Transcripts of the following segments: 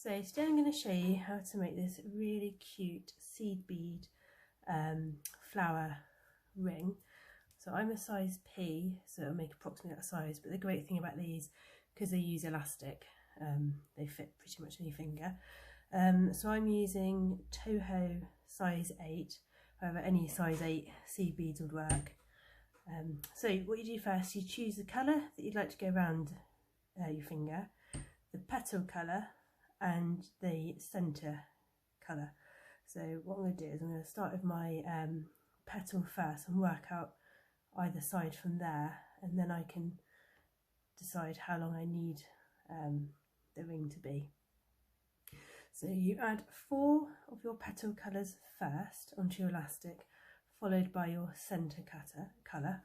So today I'm going to show you how to make this really cute seed bead flower ring. So I'm a size P, so it'll make approximately that size, but the great thing about these, because they use elastic, they fit pretty much on your finger. So I'm using Toho size 8, however any size 8 seed beads would work. So what you do first, you choose the colour that you'd like to go around your finger, the petal colour and the centre colour. So what I'm going to do is I'm going to start with my petal first and work out either side from there, and then I can decide how long I need the ring to be. So you add 4 of your petal colours first onto your elastic, followed by your centre colour.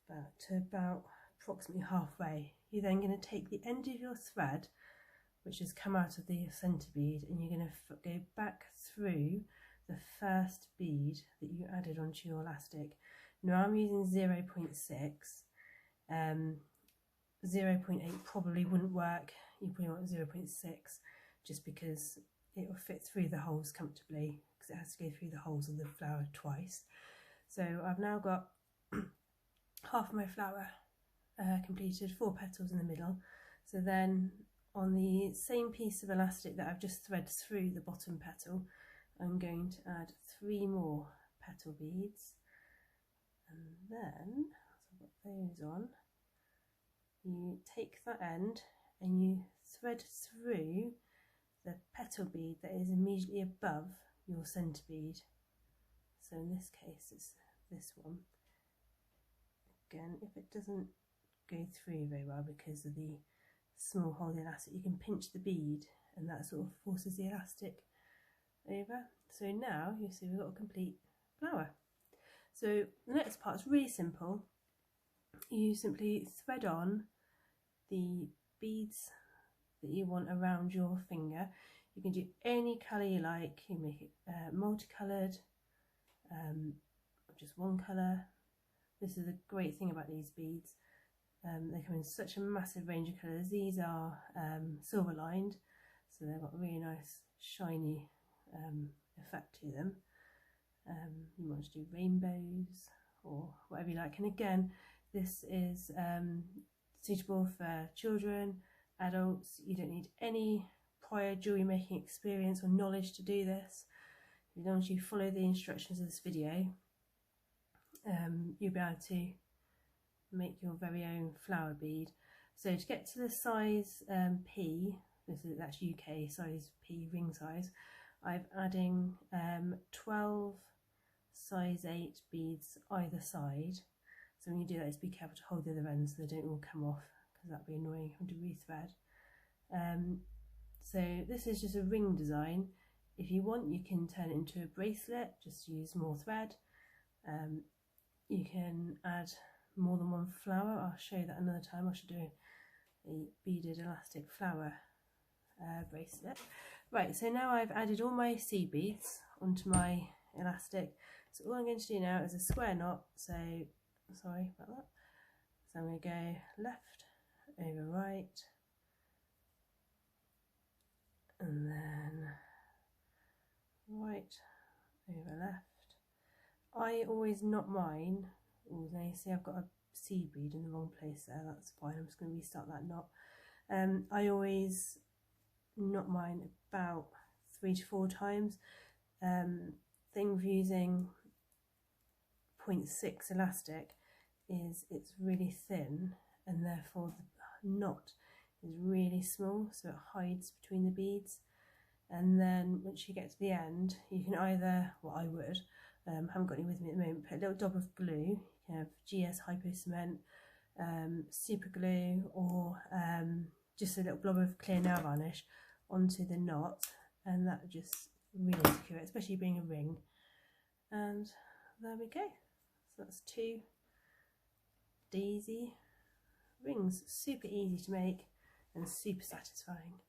That's about approximately halfway. You're then going to take the end of your thread, which has come out of the centre bead, and you're going to go back through the first bead that you added onto your elastic. Now I'm using 0.6, 0.8 probably wouldn't work. You probably want 0.6 just because it will fit through the holes comfortably, because it has to go through the holes of the flower twice. So I've now got half of my flower completed, 4 petals in the middle. So then on the same piece of elastic that I've just threaded through the bottom petal, I'm going to add 3 more petal beads, and then, so I've got those on, you take that end and you thread through the petal bead that is immediately above your centre bead. So in this case it's this one. Again, if it doesn't go through very well because of the small hole in the elastic, you can pinch the bead and that sort of forces the elastic over. So now you see we've got a complete flower. So the next part is really simple. You simply thread on the beads that you want around your finger. You can do any colour you like. You make it multicoloured, or just one colour. This is the great thing about these beads. They come in such a massive range of colours. These are silver lined, so they've got a really nice shiny effect to them. You want to do rainbows or whatever you like, and again this is suitable for children, adults. You don't need any prior jewellery making experience or knowledge to do this. As long as you follow the instructions of this video, you'll be able to make your very own flower bead. So to get to the size P, that's UK size P ring size, I'm adding 12 size 8 beads either side. So when you do that, just be careful to hold the other ends so they don't all come off, because that'd be annoying having to rethread. So this is just a ring design. If you want, you can turn it into a bracelet, just use more thread. You can add more than one flower. I'll show you that another time. I should do a beaded elastic flower bracelet. Right, so now I've added all my seed beads onto my elastic. So all I'm going to do now is a square knot. So sorry about that. So I'm going to go left over right, and then right over left. I always knot mine. Oh, now you see I've got a seed bead in the wrong place there. That's fine. I'm just going to restart that knot. I always knot mine about 3 to 4 times. Thing with using 0.6 elastic is it's really thin, and therefore the knot is really small, so it hides between the beads. And then once you get to the end, you can either, well I would, haven't got any with me at the moment, put a little dab of glue. You can have GS Hypo Cement, super glue, or just a little blob of clear nail varnish onto the knot, and that would just really secure it, especially being a ring. And there we go. So that's 2 daisy rings. Super easy to make and super satisfying.